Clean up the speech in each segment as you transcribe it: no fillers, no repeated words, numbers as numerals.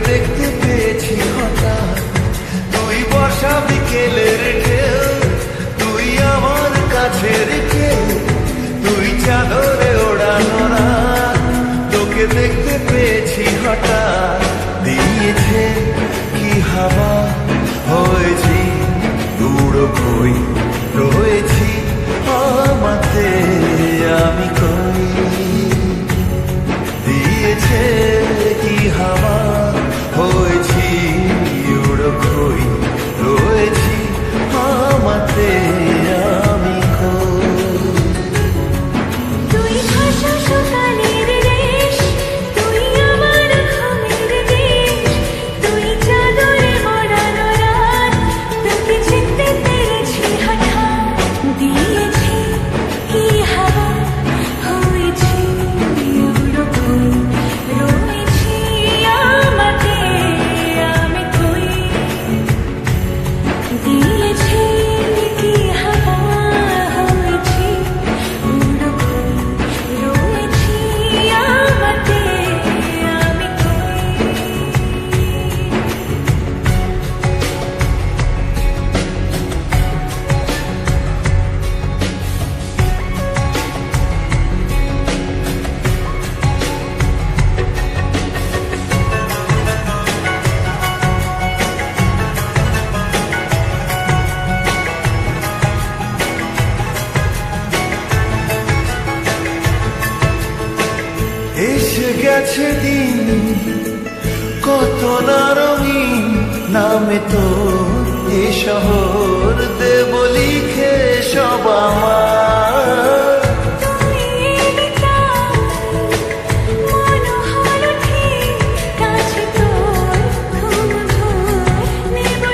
দেখতে পেয়েছি হঠাৎ, তুই বর্ষা বিকেলের ঢেউ, তুই আমার কাছের কেউ, তুই চাদরে ওড়ানো রাত, তোকে দেখতে পেয়েছি হঠাৎ। দিয়েছে কি হাওয়া, হয়েছি উড়ো কই, রয়েছি আমাতে আমি কই। দিয়েছে কি হাওয়া, হয়েছি উড়ো কই, রয়েছি আমাতে আমি কই। তুই ভাষা সকালের দেশ, তুই আমার ঘুমের দেশ, তুই চাদরে মোড়ানো রাত, তোকে চিনতে পেরেছি হঠাৎ। দিয়েছি কি হাওয়া, হয়েছি উড়ো কই, রয়েছি আমাতে আমি কই। দিয়েছি কি হাওয়া, হয়েছি উড়ো কই, রয়েছি আমাতে আমি কই। এসে গেছে দিন কত না রঙিন, নামে তো এ শহর দেব লিখে সব আমার। তুই বিকাল মনোহর ঠিক, কাছে তোর ঘুম ঘোর, নেব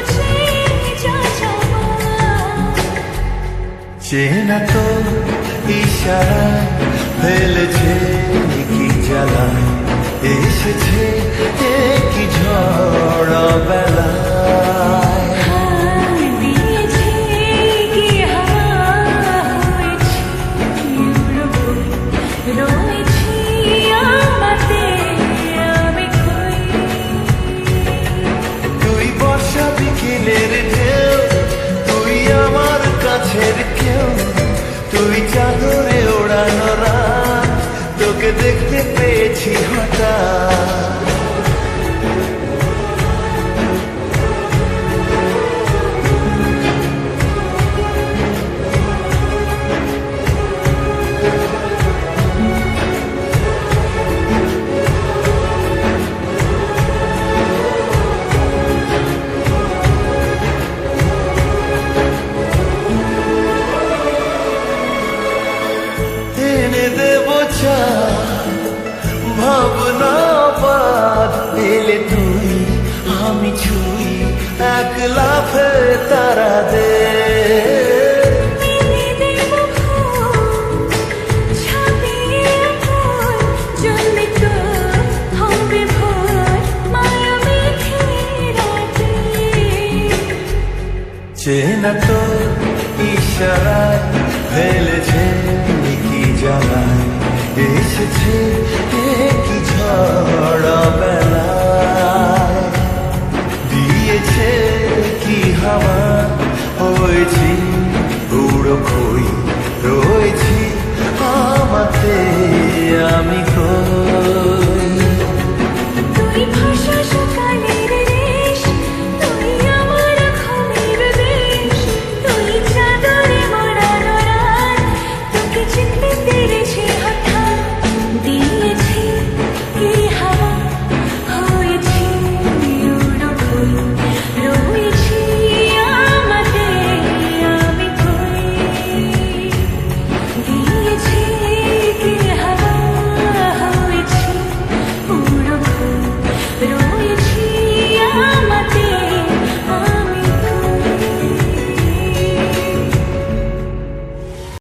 যা চাওয়া। চেনা তো ইশারায় ফেলেছে কি জ্বালায়, এসেছে কি ঝড় বেলায়। দিয়েছি কি হাওয়া, হয়েছি উড়ো কই, রয়েছি আমাতে আমি কই। তুই বর্ষা বিকেলের ঢেউ, তুই আমার কাছের কেউ, তুই চাদরে ওড়ানো রাত, তোকে দেখতে পেয়েছি হঠাৎ। এনে দেব চা, ভাবনা বাদ, এলে তুই আমি ছুই, এক লাফে তারা দে। মেলে দেব ফুল, ছাপিয়ে ফুল, জন্মে তোর হবে ভোর, মায়া মেঘে রাতে। চেনা তো ইশারায় ফেলেছে কি জ্বালায়, এসেছে